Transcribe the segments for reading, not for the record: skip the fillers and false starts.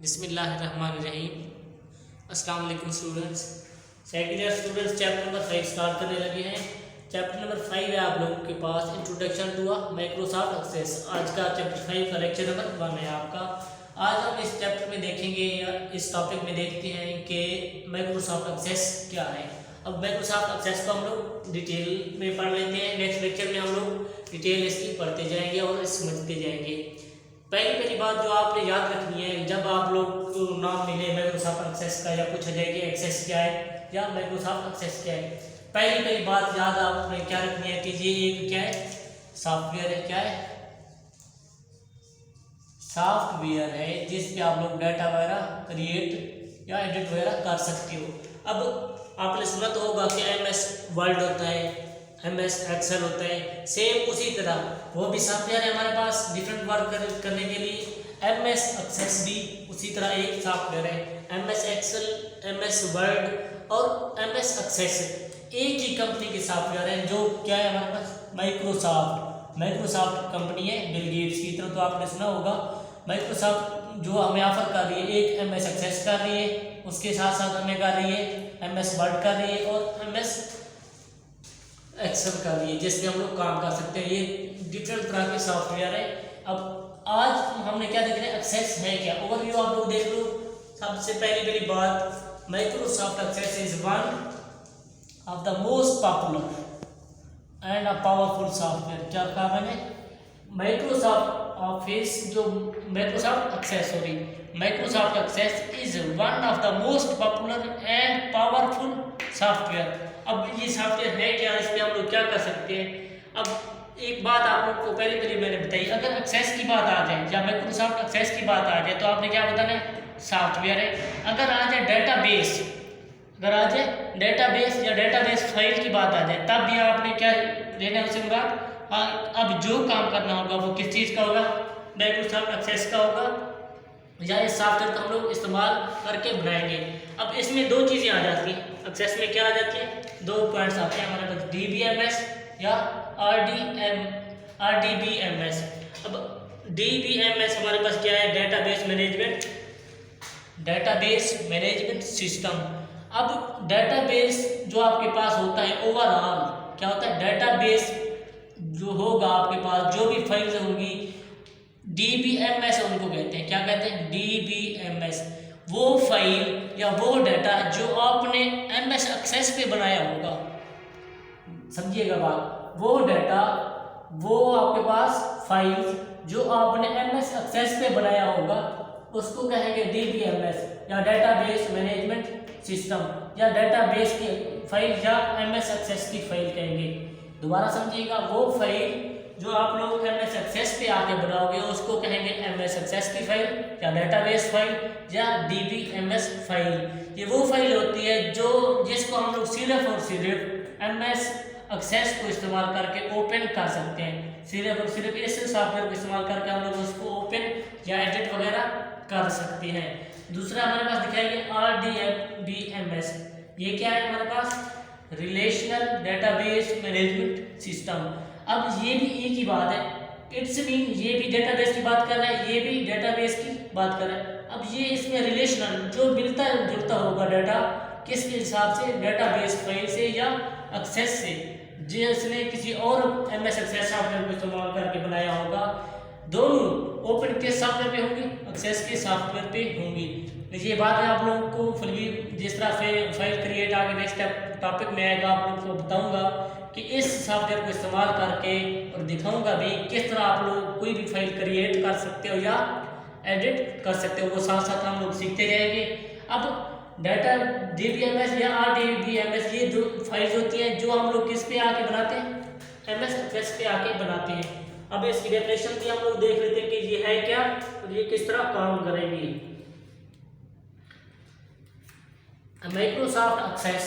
बिस्मिल्लाहिर्रहमानिर्रहीम। अस्सलाम वालेकुम students. Second year students chapter number 5 start करने लगे हैं। चैप्टर नंबर 5 है आप लोगों के पास इंट्रोडक्शन टू माइक्रोसॉफ्ट एक्सेस। आज का चैप्टर 5 का लेक्चर नंबर 1 है आपका। आज हम इस चैप्टर में देखेंगे या इस टॉपिक में देखते हैं कि माइक्रोसॉफ्ट एक्सेस क्या है। अब माइक्रोसॉफ्ट एक्सेस को हम लोग डिटेल में पढ़ लेते हैं। नेक्स्ट लेक्चर में हम लोग डिटेल इसकी पढ़ते जाएंगे और समझते जाएंगे। पहली बात जो आपने याद रखनी है, जब आप लोग को नाम मिले माइक्रोसॉफ्ट एक्सेस का या पूछा जाए कि एक्सेस क्या है या माइक्रोसॉफ्ट एक्सेस क्या है, पहली बात याद आपने क्या रखनी है कि ये एक क्या है, सॉफ्टवेयर है। क्या है? सॉफ्टवेयर है जिस पे आप लोग डाटा वगैरह क्रिएट या एडिट वगैरह कर सकते हो। अब आपने सुना तो होगा कि MS वर्ड होता है, MS एक्सेल होता है। सेम उसी तरह वो भी सॉफ्टवेयर है हमारे पास डिफरेंट वर्क करने के लिए। MS एक्सेस भी उसी तरह एक सॉफ्टवेयर है। MS एक्सेल, MS वर्ड और MS एक्सेस एक ही कंपनी के सॉफ्टवेयर है। जो क्या है हमारे पास, माइक्रोसॉफ्ट कंपनी है बिल गेट्स की तरह। तो आपने सुना होगा माइक्रोसॉफ्ट जो हमें ऑफर कर रही है, एक MS एक्सेस कर रही है, उसके साथ साथ हमें कर रही है MS वर्ड कर रही है और MS एक्सेल कर रही है, जिसमें हम लोग काम कर सकते हैं। ये डिफरेंट तरह के सॉफ्टवेयर है। अब आज हमने क्या देख रहे हैं, एक्सेस है क्या, ओवरव्यू आप लोग देख लो। सबसे पहली बात, Microsoft Access is one of the most popular and a powerful software. क्या कहा मैंने? माइक्रोसॉफ्ट ऑफिस जो Microsoft Access is one of the most popular and powerful software. अब ये सॉफ्टवेयर है क्या, इस पे हम लोग क्या कर सकते हैं? अब एक बात आप लोग को पहले मैंने बताई, अगर एक्सेस की बात आ जाए या माइक्रोसॉफ्ट एक्सेस की बात आ जाए तो आपने क्या बताना है, सॉफ्टवेयर है। अगर आ जाए डेटाबेस, या डेटाबेस फाइल की बात आ जाए, तब भी आपने क्या लेना है उसे मुराद। अब जो काम करना होगा वो किस चीज़ का होगा, माइक्रोसॉफ्ट एक्सेस का होगा, या इस सॉफ्टवेयर का हम लोग इस्तेमाल करके बनाएंगे। अब इसमें दो चीज़ें आ जाती हैं, एक्सेस में क्या आ जाती है, दो पॉइंट्स आते हैं हमारे पास, DBMS या RDBMS। अब DBMS हमारे पास क्या है, डेटाबेस मैनेजमेंट सिस्टम। अब डेटाबेस जो आपके पास होता है, ओवरऑल क्या होता है, डेटाबेस जो होगा आपके पास, जो भी फाइल्स होंगी, DBMS उनको कहते हैं। क्या कहते हैं? DBMS। वो फाइल या वो डाटा जो आपने MS एक्सेस पे बनाया होगा, समझिएगा बात, वो डाटा, वो आपके पास फाइल जो आपने MS एक्सेस पे बनाया होगा, उसको कहेंगे DBMS या डेटाबेस मैनेजमेंट सिस्टम, या डेटाबेस की फाइल या MS एक्सेस की फाइल कहेंगे। दोबारा समझिएगा, वो फाइल जो आप लोग MS एक्सेस पे आके बनाओगे उसको कहेंगे MS एक्सेस की फाइल या डेटाबेस फाइल या DBMS फाइल। ये वो फाइल होती है जो जिसको हम लोग सिर्फ और सिर्फ MS एक्सेस को इस्तेमाल करके ओपन कर सकते हैं। सिर्फ और सिर्फ इस सॉफ्टवेयर को इस्तेमाल करके हम लोग उसको ओपन या एडिट वगैरह कर सकते हैं। दूसरा हमारे पास दिखाएंगे RDBMS। ये क्या है हमारे पास, रिलेशनल डेटाबेस मैनेजमेंट सिस्टम। अब ये भी एक ही बात है, इट्स मीन ये भी डेटाबेस की बात कर रहा है, ये भी डेटाबेस की बात कर रहा है। अब ये इसमें रिलेशनल जो मिलता जुलता होगा डाटा, किसके हिसाब से, डेटाबेस फाइल से या एक्सेस से, जिसने किसी और MS एक्सेस सॉफ्टवेयर को इस्तेमाल करके बनाया होगा। दोनों ओपन के सॉफ्टवेयर पे होंगी, एक्सेस के सॉफ्टवेयर पे होंगी। ये बात है आप लोगों को फिर भी, जिस तरह फाइल क्रिएट आगे नेक्स्ट टॉपिक में आएगा, आप लोगों को बताऊंगा कि इस सॉफ्टवेयर को इस्तेमाल करके, और दिखाऊंगा भी किस तरह आप लोग कोई भी फाइल क्रिएट कर सकते हो या एडिट कर सकते हो, वो साथ साथ हम लोग सीखते जाएंगे। अब डाटा DBMS या RDBMS ये जो फाइल्स होती हैं जो हम लोग किस पे आके बनाते हैं, MS एक्सेस पे आके बनाते हैं। अब इसकी डेफिनेशन भी हम लोग देख लेते हैं कि ये है क्या और ये किस तरह काम करेंगी। Microsoft Access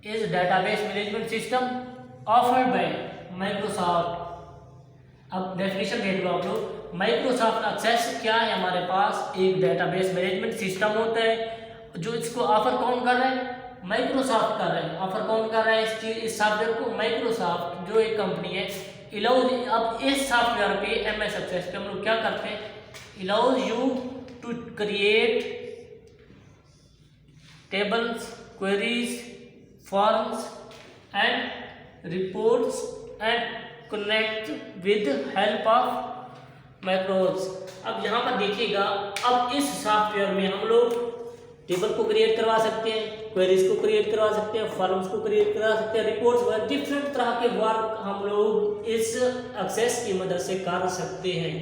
is database management system offered by Microsoft. अब डेफिनेशन देख लो आप लोग। माइक्रोसॉफ्ट एक्सेस क्या है, हमारे पास एक डेटाबेस मैनेजमेंट सिस्टम होता है, जो इसको ऑफर कौन कर रहा है, माइक्रोसॉफ्ट कर रहा है। ऑफर कौन कर रहा है इस सॉफ्टवेयर को, माइक्रोसॉफ्ट जो एक कंपनी है। अब इस सॉफ्टवेयर पे MS एक्सेस पे हम लोग क्या करते हैं, allows you to create tables, queries, forms and reports and connect with help of macros। अब यहाँ पर देखिएगा, अब इस सॉफ्टवेयर में हम लोग टेबल को क्रिएट करवा सकते हैं, क्वेरीज को क्रिएट करवा सकते हैं, फॉर्म्स को क्रिएट करवा सकते हैं, रिपोर्ट्स वगैरह डिफरेंट तरह के वर्क हम लोग इस एक्सेस की मदद से कर सकते हैं।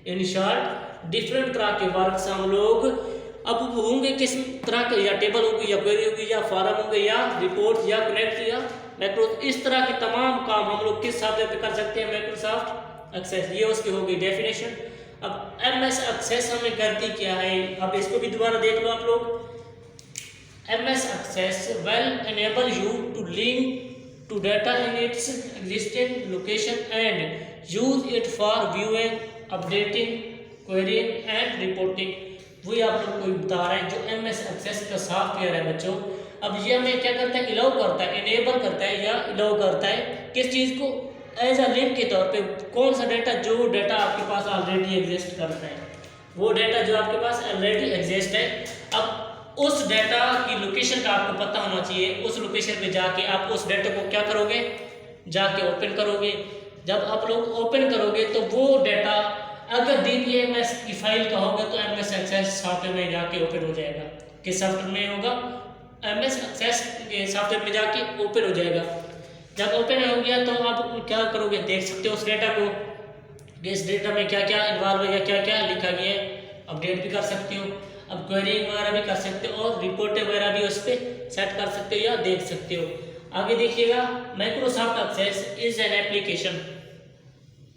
इन शॉर्ट डिफरेंट तरह के वर्क हम लोग अब होंगे किस तरह के, या टेबल होगी या क्वेरी होगी या फॉर्म होंगे या रिपोर्ट या कनेक्ट या मैक्रो, इस तरह के तमाम काम हम लोग किस सॉफ्टवेयर पे कर सकते हैं, माइक्रोसॉफ्ट एक्सेस। ये उसकी होगी डेफिनेशन। अब एमएस एक्सेस हमें करती क्या है, अब इसको भी दोबारा देख लो आप लोग। MS Access will enable you to link to data in its existing location and use it for viewing, updating, querying and reporting। वही आप लोग को बता रहे हैं जो MS Access का सॉफ्टवेयर है बच्चों। अब ये हमें क्या करता है, अलाउ करता है, इनेबल करता है या अलाउ करता है किस चीज़ को, एज अ लिंक के तौर पे कौन सा डेटा, जो डेटा आपके पास ऑलरेडी एग्जिस्ट करता है, वो डेटा जो आपके पास ऑलरेडी एग्जिस्ट है। अब उस डेटा की लोकेशन का आपको पता होना चाहिए। उस लोकेशन पे जाके आप उस डेटा को क्या करोगे, जाके ओपन करोगे। जब आप लोग ओपन करोगे तो वो डेटा अगर DBMS की फाइल का होगा तो MS Access सॉफ्टवेयर में जाके ओपन हो जाएगा। किस सॉफ्टवेयर में होगा, MS Access के सॉफ्टवेयर में जाके ओपन हो जाएगा। जब ओपन हो गया तो आप क्या करोगे, देख सकते हो उस डेटा को, इस डेटा में क्या क्या इन्वॉल्व है या क्या क्या लिखा गया है, अपडेट भी कर सकते हो। अब क्वेरीइंग वगैरह भी कर सकते हो और रिपोर्टें वगैरह भी उस पर सेट कर सकते हो या देख सकते हो। आगे देखिएगा, Microsoft Access is an application,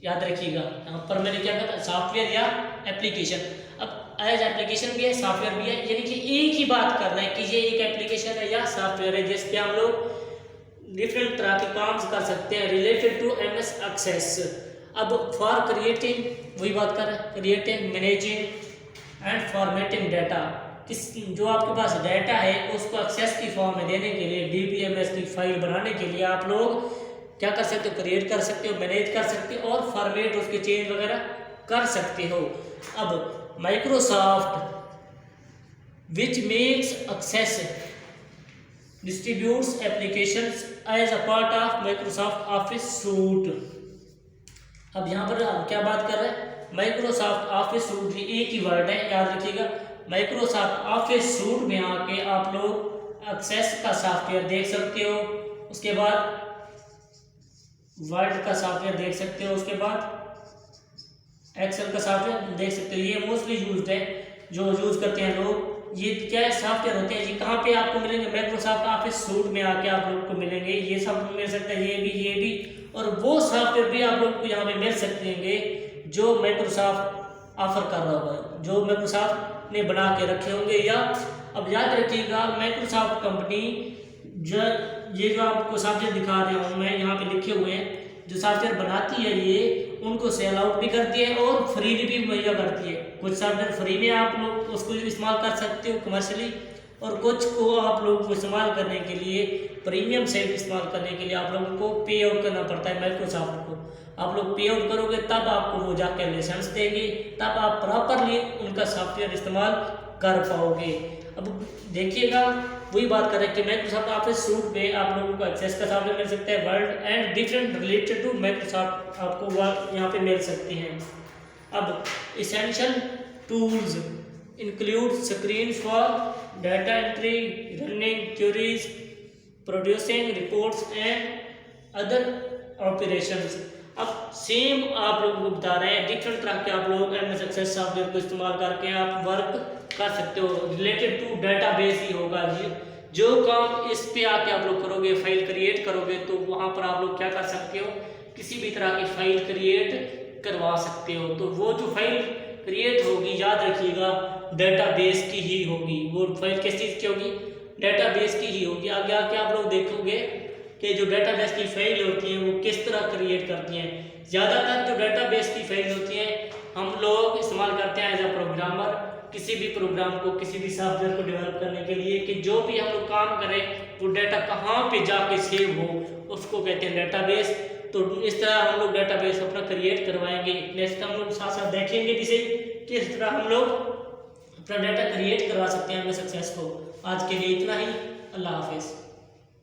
याद रखिएगा यहाँ पर मैंने क्या कहा, सॉफ्टवेयर या एप्लीकेशन। अब एज एप्लीकेशन भी है, सॉफ्टवेयर भी है, यानी कि एक ही बात कर रहे हैं कि ये एक एप्लीकेशन है या सॉफ्टवेयर है जिस पे हम लोग डिफरेंट तरह के काम कर सकते हैं रिलेटेड टू MS एक्सेस। अब फॉर क्रिएटिंग वही बात कर रहे हैं, creating, managing and formatting data, किस जो आपके पास डाटा है उसको एक्सेस की फॉर्म में देने के लिए, DBMS की फाइल बनाने के लिए आप लोग क्या कर सकते हो, क्रिएट कर सकते हो, मैनेज कर सकते हो और फॉर्मेट उसके चेंज वगैरह कर सकते हो। अब Microsoft which makes Access distributes applications as a part of Microsoft Office suite. अब यहाँ पर हम क्या बात कर रहे हैं, माइक्रोसॉफ्ट ऑफिस सूट, एक ही वर्ड है, याद रखिएगा। माइक्रोसॉफ्ट ऑफिस सूट में आके आप लोग एक्सेस का सॉफ्टवेयर देख सकते हो, उसके बाद वर्ड का सॉफ्टवेयर देख सकते हो, उसके बाद एक्सेल का सॉफ्टवेयर देख सकते हो। ये मोस्टली यूज्ड है, जो यूज करते हैं लोग। ये क्या सॉफ्टवेयर होते हैं, ये कहाँ पे आपको मिलेंगे, माइक्रोसॉफ्ट ऑफिस सूट में आके आप लोग को मिलेंगे। ये सब मिल सकता है, ये भी और वो सॉफ्टवेयर भी आप लोग को यहाँ पे मिल सकते हैं जो माइक्रोसॉफ्ट ऑफर कर रहा होगा, जो माइक्रोसॉफ्ट ने बना के रखे होंगे। या अब याद रखिएगा, माइक्रोसॉफ्ट कंपनी जो ये जो आपको सॉफ्टवेयर दिखा रहा हूँ मैं, यहाँ पे लिखे हुए हैं, जो सॉफ्टवेयर बनाती है ये उनको सेल आउट भी करती है और फ्री भी मुहैया करती है। कुछ सॉफ्टवेयर फ्री में आप लोग उसको इस्तेमाल कर सकते हो कमर्शियली, और कुछ को आप लोगों को इस्तेमाल करने के लिए, प्रीमियम से इस्तेमाल करने के लिए आप लोगों को पे आउट करना पड़ता है माइक्रोसॉफ्ट को। आप लोग पे आउट करोगे तब आपको वो जाकर लाइसेंस देंगे, तब आप प्रॉपरली उनका सॉफ्टवेयर इस्तेमाल कर पाओगे। अब देखिएगा, वही बात कर रहे हैं कि माइक्रोसॉफ्ट ऑफिस सूट में आप लोगों को एक्सेस का सॉफ्टवेयर मिल सकता है, Word and different related to Microsoft आपको यहाँ पे मिल सकती हैं। अब essential tools include screen for data entry, running queries, producing reports and other operations. अब सेम आप लोगों को बता रहे हैं, डिफरेंट तरह के आप लोग MS एक्सेस सॉफ्टवेयर को इस्तेमाल करके आप वर्क कर सकते हो, रिलेटेड टू डेटाबेस ही होगा। जो काम इस पे आके आप लोग करोगे, फाइल क्रिएट करोगे, तो वहाँ पर आप लोग क्या कर सकते हो, किसी भी तरह की फाइल क्रिएट करवा सकते हो। तो वो जो फाइल क्रिएट होगी, याद रखिएगा, डेटाबेस की ही होगी। वो फाइल किस चीज़ की होगी, डेटाबेस की ही होगी। आगे आके आप लोग देखोगे कि जो डेटाबेस की फाइल होती हैं वो किस तरह क्रिएट करती हैं। ज़्यादातर जो डेटाबेस की फाइल होती हैं हम लोग इस्तेमाल करते हैं एज अ प्रोग्रामर, किसी भी प्रोग्राम को, किसी भी सॉफ्टवेयर को डेवलप करने के लिए, कि जो भी हम लोग काम करें वो डाटा कहाँ पे जाके सेव हो, उसको कहते हैं डेटाबेस। तो इस तरह हम लोग डेटाबेस अपना क्रिएट करवाएंगे। नेक्स्ट हम लोग साथ साथ देखेंगे भी सही किस तरह हम लोग अपना डाटा क्रिएट करवा सकते हैं एम एस एक्सेस को। आज के लिए इतना ही। अल्लाह हाफिज़।